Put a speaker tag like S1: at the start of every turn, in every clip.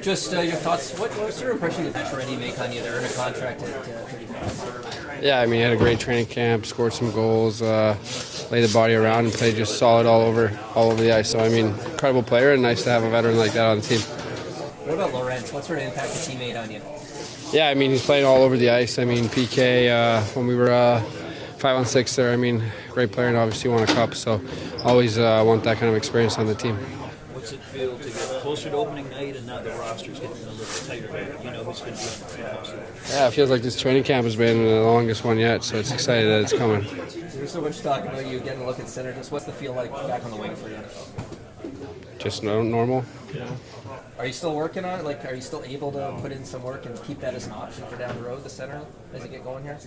S1: Just your thoughts. What sort of impression did Pacioretty make on you? They're in a contract at 35.
S2: Yeah, I mean, he had a great training camp, scored some goals, laid the body around, and played just solid all over the ice. So, I mean, incredible player, and nice to have a veteran like that on the team.
S1: What about Lorentz? What sort of impact has he made on you?
S2: Yeah, I mean, he's playing all over the ice. I mean, PK, when we were 5-on-6 there, I mean, great player and obviously won a cup. So, always want that kind of experience on the team.
S3: What's it feel to get closer to opening night and now the roster's getting a little tighter? You know who's going to be on the playoffs?
S2: Yeah, it feels like this training camp has been the longest one yet, so it's excited that it's coming.
S1: There's so much talk about you getting a look at center. Just what's the feel like back on the wing for you?
S2: Just normal.
S1: Are you still working on it? Like, are you still able to put in some work and keep that as an option for down the road, the center, as you get going here?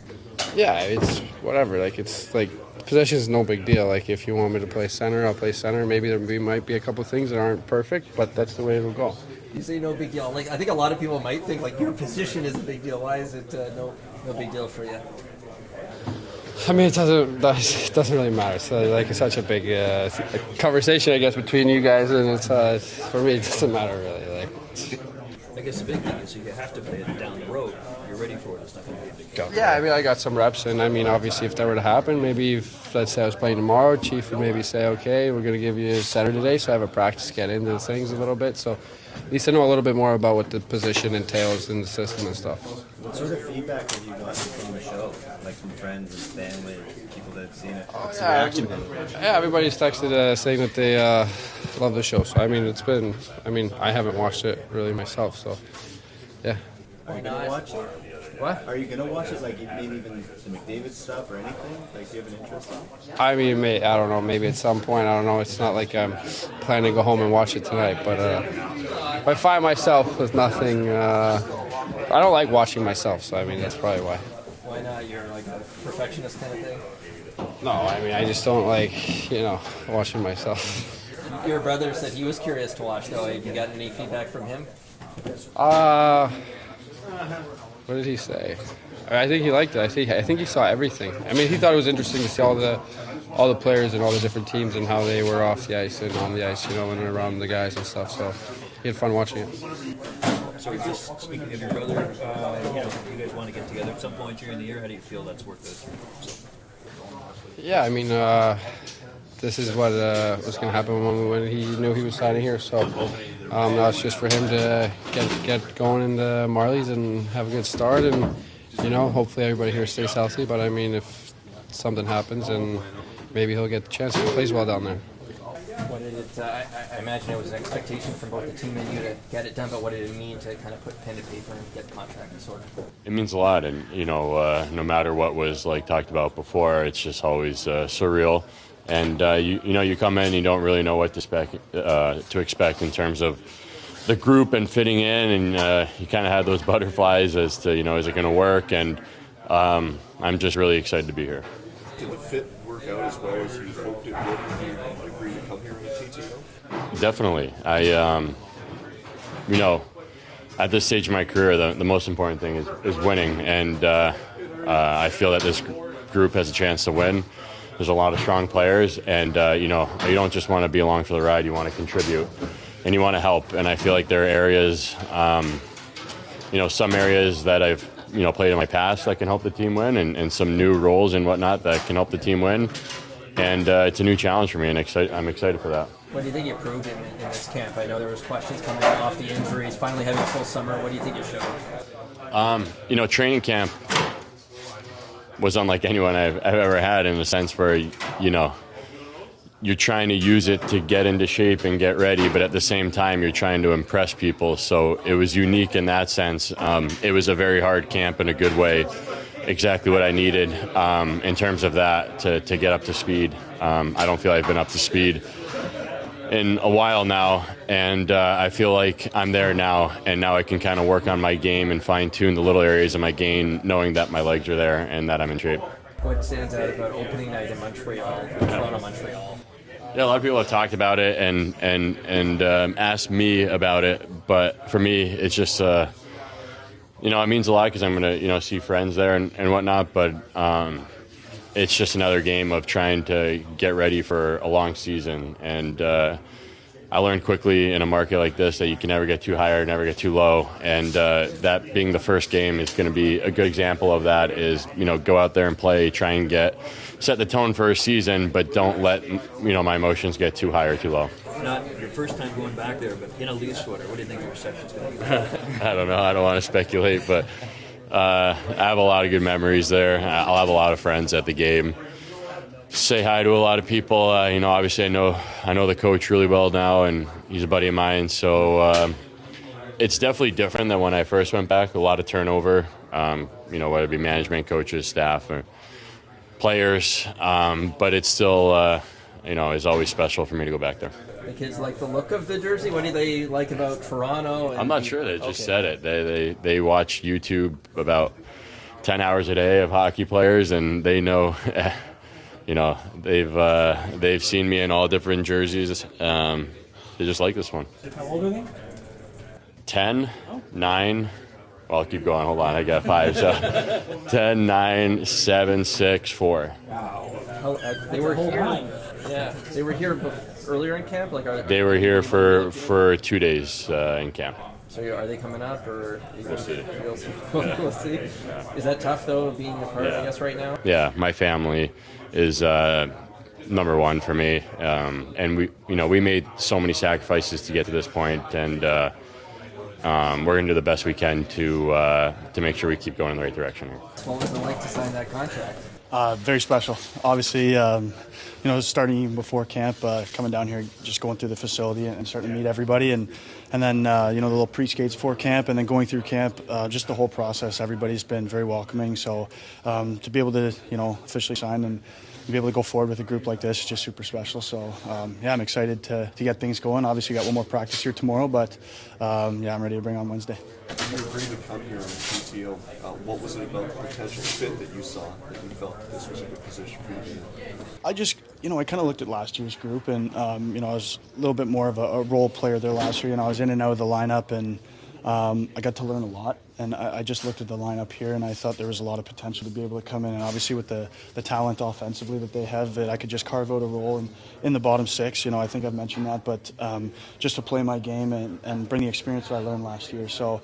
S2: Yeah, it's whatever. Like, it's like possession is no big deal. Like, if you want me to play center, I'll play center. Maybe might be a couple things that aren't perfect, but that's the way it'll go.
S1: You say no big deal. Like, I think a lot of people might think like your position is a big deal. Why is it no big deal for you?
S2: I mean, it doesn't really matter. So, like, it's such a big conversation, I guess, between you guys, and it's for me, it doesn't matter really. Like,
S3: I guess the big thing is you have to play it down the road. You're ready for it. It's not going to be a big deal.
S2: yeah, I mean, I got some reps, and I mean, obviously, if that were to happen, maybe if, let's say I was playing tomorrow, Chief would maybe say, okay, we're going to give you a center today, so I have a practice to get into things a little bit. So at least I know a little bit more about what the position entails in the system and stuff.
S4: What sort of feedback have you gotten from the show? Like from friends and family, people that have seen it? What's the reaction been?
S2: Yeah, everybody's texted saying that they love the show. So, I mean, I haven't watched it really myself, so, yeah.
S4: Are you going to watch it?
S2: What?
S4: Are you going to watch it, like maybe even the McDavid stuff or anything? Like, do you have an interest in it?
S2: I mean, I don't know, maybe at some point, I don't know. It's not like I'm planning to go home and watch it tonight, but if I find myself with nothing, I don't like watching myself, so I mean, that's probably why.
S1: Why not? You're like a perfectionist kind of thing?
S2: No, I mean, I just don't like, watching myself.
S1: Your brother said he was curious to watch, though. Have you gotten any feedback from him?
S2: What did he say? I think he liked it. I think he saw everything. I mean, he thought it was interesting to see all the players and all the different teams and how they were off the ice and on the ice, and around the guys and stuff. So he had fun watching it.
S3: So just speaking of your brother, you guys want to get together at some point during the year. How do you feel that's worked out?
S2: Yeah, I mean, this is what was going to happen when he knew he was signing here. So now it's just for him to get going in the Marlies and have a good start, and hopefully everybody here stays healthy. But I mean, if something happens, and maybe he'll get the chance. He plays well down there.
S1: What did it? I imagine it was an expectation from both the team and you to get it done. But what did it mean to kind of put pen to paper and get the contract sorted?
S5: It means a lot, and no matter what was talked about before, it's just always surreal. And you come in, you don't really know what to expect in terms of the group and fitting in, and you kind of had those butterflies as to is it going to work? And I'm just really excited to be here.
S6: Did the fit work out as well as you hoped it would when you agreed to come here with TTO?
S5: Definitely. At this stage of my career, the most important thing is winning, and I feel that this group has a chance to win. There's a lot of strong players, and you don't just want to be along for the ride. You want to contribute, and you want to help. And I feel like there are areas, some areas that I've played in my past that can help the team win, and some new roles and whatnot that can help the team win. And it's a new challenge for me, and I'm excited for that.
S1: What do you think you proved in this camp? I know there was questions coming off the injuries, finally having a full summer. What do you think you showed?
S5: Training camp was unlike anyone I've ever had, in the sense where, you're trying to use it to get into shape and get ready, but at the same time, you're trying to impress people. So it was unique in that sense. It was a very hard camp in a good way. Exactly what I needed in terms of that to get up to speed. I don't feel I've been up to speed in a while now, and I feel like I'm there now, and now I can kind of work on my game and fine-tune the little areas of my game, knowing that my legs are there and that I'm in shape.
S1: What stands out about opening night in Montreal, Toronto-Montreal?
S5: Yeah, a lot of people have talked about it and asked me about it, but for me, it's just it means a lot because I'm going to see friends there and whatnot, but it's just another game of trying to get ready for a long season, and I learned quickly in a market like this that you can never get too high or never get too low, and that being the first game is going to be a good example of that. Is go out there and play, try and set the tone for a season, but don't let my emotions get too high or too low.
S3: Not your first time going back there, but in a Leaf sweater. What do you think the reception's going to be?
S5: I don't know. I don't want to speculate, but I have a lot of good memories there. I'll have a lot of friends at the game. Say hi to a lot of people. Obviously I know the coach really well now, and he's a buddy of mine. So it's definitely different than when I first went back. A lot of turnover. Whether it be management, coaches, staff, or players. But it's still, is always special for me to go back there.
S1: The kids like the look of the jersey. What do they like about Toronto?
S5: I'm not sure. They just said it. They watch YouTube about 10 hours a day of hockey players, and they know. They've seen me in all different jerseys. They just like this one.
S7: How old are they?
S5: 10, 9. Well, I'll keep going. Hold on, I got 5. So 10, 9, 7, 6, 4.
S1: Wow. They were here. Yeah, they were here earlier in camp.
S5: They were here for 2 days in camp.
S1: So are they coming up, or
S5: We'll see.
S1: We'll see. Is that tough though, being a part, I guess, right now?
S5: Yeah, my family is number one for me, and we made so many sacrifices to get to this point, and we're going to do the best we can to make sure we keep going in the right direction here.
S1: What was it like to sign that contract?
S7: Very special. Obviously, starting even before camp, coming down here, just going through the facility and starting to meet everybody, and then the little pre-skates for camp, and then going through camp, just the whole process. Everybody's been very welcoming. So to be able to officially sign and be able to go forward with a group like this is just super special. So I'm excited to get things going. Obviously, got one more practice here tomorrow, but I'm ready to bring on Wednesday.
S6: You agreed to come here on PTO. What was it about the potential fit that you saw that you felt this was a good position for you to be in?
S7: I just, I kind of looked at last year's group, and, I was a little bit more of a role player there last year. I was in and out of the lineup, and I got to learn a lot. And I just looked at the lineup here, and I thought there was a lot of potential to be able to come in. And obviously with the talent offensively that they have, that I could just carve out a role in the bottom 6. I think I've mentioned that. But just to play my game and bring the experience that I learned last year. So,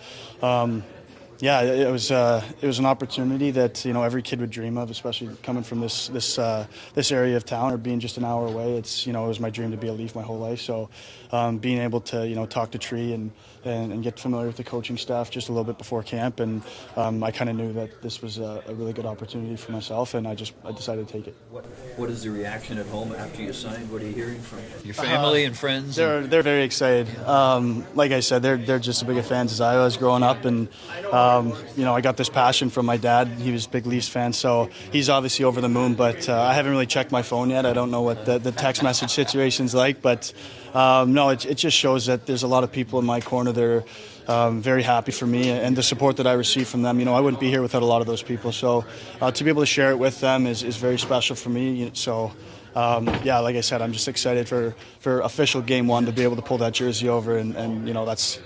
S7: it was an opportunity that every kid would dream of, especially coming from this area of town or being just an hour away. It was my dream to be a Leaf my whole life. So being able to talk to Tree and get familiar with the coaching staff just a little bit before camp, and I kind of knew that this was a really good opportunity for myself, and I decided to take it.
S3: What is the reaction at home after you signed? What are you hearing from your family and friends?
S7: They're very excited. Like I said, they're just as big of fans as I was growing up, and I got this passion from my dad. He was a big Leafs fan, so he's obviously over the moon. But I haven't really checked my phone yet. I don't know what the text message situation's like, but it just shows that there's a lot of people in my corner that are very happy for me, and the support that I receive from them. I wouldn't be here without a lot of those people. So to be able to share it with them is very special for me. So. Like I said, I'm just excited for official game 1 to be able to pull that jersey over, and that's.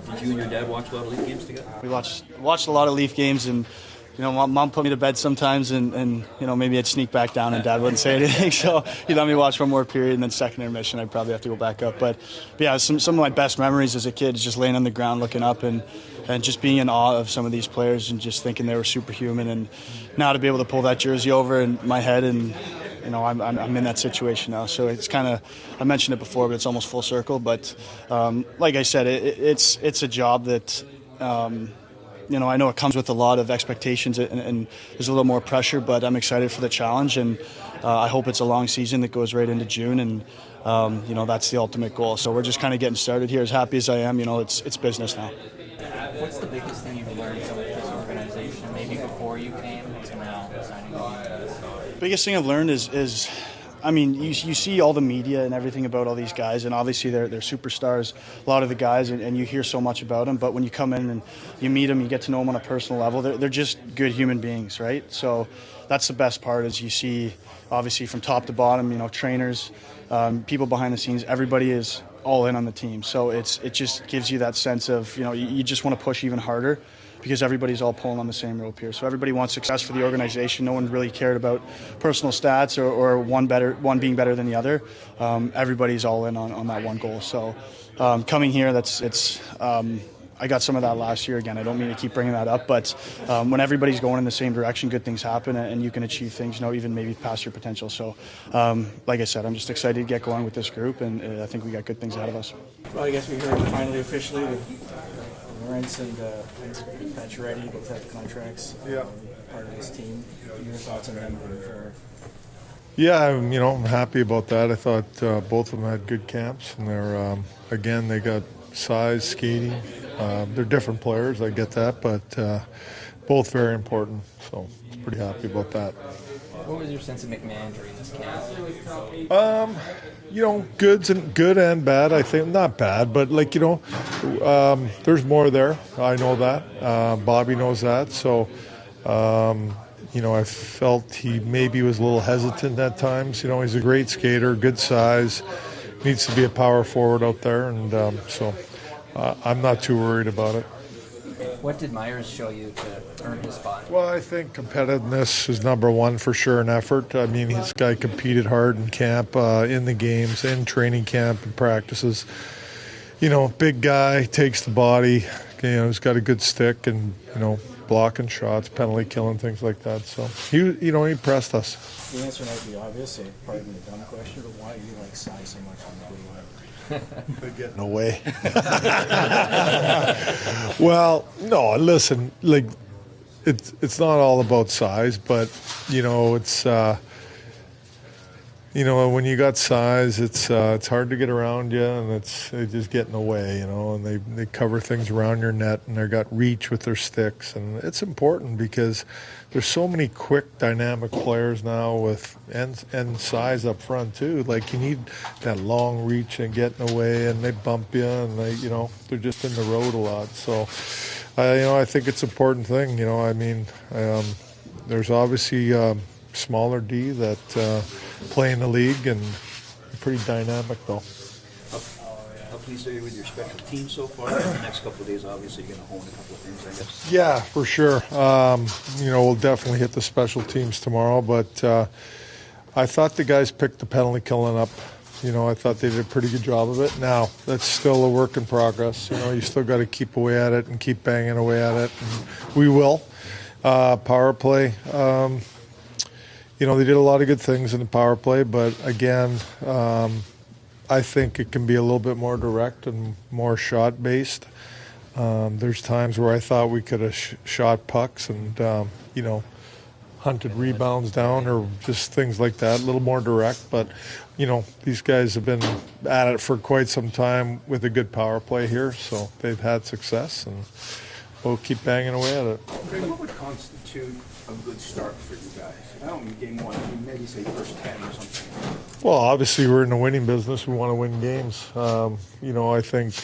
S3: Did you and your dad watch a lot of Leaf games together?
S7: We watched a lot of Leaf games, and Mom put me to bed sometimes, and maybe I'd sneak back down, and Dad wouldn't say anything. So he'd let me watch one more period, and then second intermission I'd probably have to go back up. But yeah, some of my best memories as a kid is just laying on the ground looking up and just being in awe of some of these players and just thinking they were superhuman. And now to be able to pull that jersey over in my head, and I'm in that situation now. So it's kind of, I mentioned it before, but it's almost full circle. But like I said, it's a job that I know it comes with a lot of expectations, and there's a little more pressure, but I'm excited for the challenge, and I hope it's a long season that goes right into June, and that's the ultimate goal. So we're just kind of getting started here. As happy as I am, it's business now.
S8: What's the biggest thing you've learned from this organization, maybe before you came to now signing the
S7: Biggest thing I've learned is you see all the media and everything about all these guys, and obviously they're superstars, a lot of the guys, and you hear so much about them. But when you come in and you meet them, you get to know them on a personal level, they're just good human beings, right? So that's the best part, is you see, obviously from top to bottom, trainers, people behind the scenes, everybody is all in on the team. So it just gives you that sense of, you just want to push even harder. because everybody's all pulling on the same rope here. So everybody wants success for the organization. No one really cared about personal stats or one being better than the other. Everybody's all in on that one goal. So coming here, I got some of that last year again. I don't mean to keep bringing that up, but when everybody's going in the same direction, good things happen, and you can achieve things, even maybe past your potential. So, like I said, I'm just excited to get going with this group, and I think we got good things ahead of us.
S9: Well, I guess we heard finally officially that Lorentz and Pacioretty both have contracts. Part of this team. Your thoughts on them moving forward?
S10: Yeah, I'm happy about that. I thought both of them had good camps, and they're again, they got size, skating. They're different players, I get that, but both very important. So I'm pretty happy about that.
S1: What was your sense of McMahon during this camp?
S10: Good and bad. I think not bad, but there's more there. I know that. Bobby knows that. So. I felt he maybe was a little hesitant at times. He's a great skater, good size, needs to be a power forward out there, and so I'm not too worried about it.
S1: What did Myers show you to earn his spot?
S10: Well, I think competitiveness is number one for sure, and effort. I mean, this guy competed hard in camp, in the games, in training camp and practices. Big guy, takes the body, he's got a good stick, and, blocking shots, penalty killing, things like that. So he impressed us.
S9: The answer might be obvious, pardon the dumb question, but why do you like size so much on the blue line?
S10: Getting away. Well, no, listen, it's not all about size, but it's when you got size, it's hard to get around you, and they just get in the way, and they cover things around your net, and they've got reach with their sticks, and it's important because there's so many quick, dynamic players now with and size up front too. You need that long reach and get in the way, and they bump you, and they're just in the road a lot. So, I think it's an important thing. There's obviously smaller D that play in the league, and pretty dynamic though.
S3: How pleased are you with your special team so far? In the next couple of days, obviously, you're going to hone a couple of things, I guess.
S10: Yeah, for sure. We'll definitely hit the special teams tomorrow, but I thought the guys picked the penalty killing up. I thought they did a pretty good job of it. Now, that's still a work in progress. You still got to keep away at it and keep banging away at it, and we will. Power play. They did a lot of good things in the power play, but again, I think it can be a little bit more direct and more shot-based. There's times where I thought we could have shot pucks and, hunted rebounds down or just things like that, a little more direct. But, these guys have been at it for quite some time with a good power play here, so they've had success, and we'll keep banging away at it.
S11: What would constitute a good start for you guys? I don't mean game one, I mean maybe say first 10 or something.
S10: Well, obviously we're in the winning business. We want to win games. I think,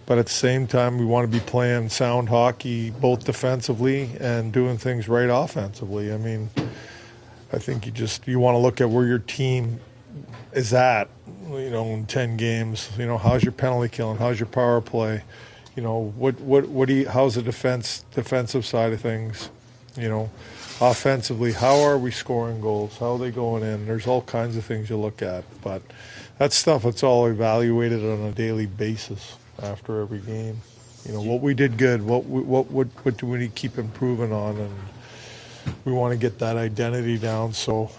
S10: but at the same time we want to be playing sound hockey both defensively and doing things right offensively. I mean, I think you want to look at where your team is at, in 10 games. How's your penalty killing? How's your power play? How's the defensive side of things? Offensively, how are we scoring goals? How are they going in? There's all kinds of things you look at, but that stuff, it's all evaluated on a daily basis after every game. What we did good, what do we need to keep improving on, and we want to get that identity down. So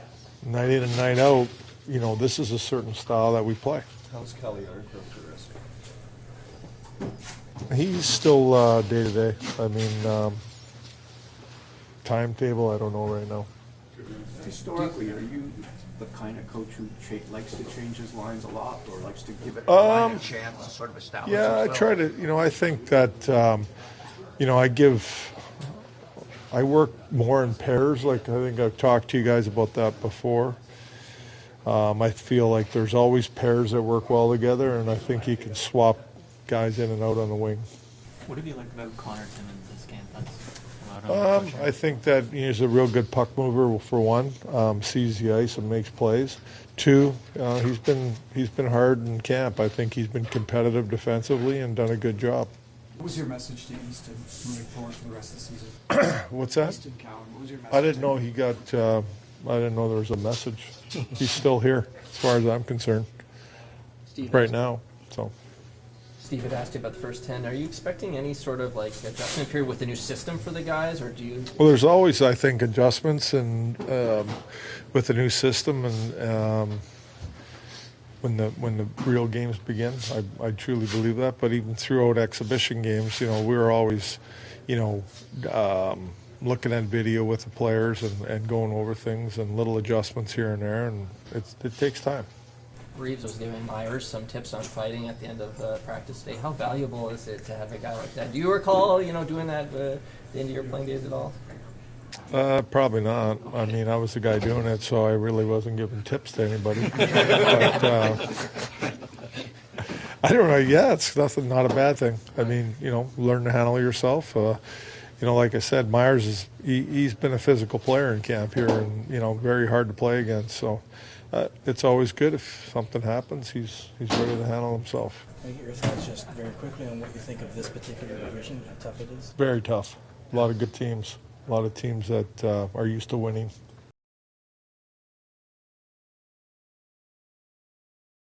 S10: night in and night out, this is a certain style that we play.
S6: How's Kelly Arco for us?
S10: He's still day to day. I mean, timetable, I don't know right now.
S11: Historically, are you the kind of coach who likes to change his lines a lot, or likes to give it a chance to sort of establish
S10: Yeah,
S11: himself?
S10: I try to, I think that, I work more in pairs. I think I've talked to you guys about that before. I feel like there's always pairs that work well together, and I think you can swap guys in and out on the wing.
S8: What have you liked about Connerton in this camp?
S10: I think that he's a real good puck mover for one. Sees the ice and makes plays. Two, he's been hard in camp. I think he's been competitive defensively and done a good job.
S12: What was your message to Easton moving forward for the rest of the season?
S10: What's that?
S12: Easton Cowan, what was your message?
S10: I didn't know he got. I didn't know there was a message. He's still here, as far as I'm concerned, right now. So.
S1: Steve had asked you about the first 10. Are you expecting any sort of like adjustment period with the new system for the guys, or do you?
S10: Well, there's always, I think, adjustments and with the new system and when the real games begin. I truly believe that. But even throughout exhibition games, you know, we're always, you know, looking at video with the players and going over things and little adjustments here and there, and it takes time.
S1: Reeves was giving Myers some tips on fighting at the end of practice today. How valuable is it to have a guy like that? Do you recall, you know, doing that at the end of your playing days at all?
S10: Probably not. I mean, I was the guy doing it, so I really wasn't giving tips to anybody. But, I don't know. Yeah, it's not a bad thing. I mean, you know, learn to handle yourself. You know, like I said, Myers he's been a physical player in camp here, and you know, very hard to play against. So. It's always good if something happens. He's ready to handle himself.
S9: Can I get your thoughts just very quickly on what you think of this particular division, how tough it is?
S10: Very tough. A lot of good teams. A lot of teams that are used to winning.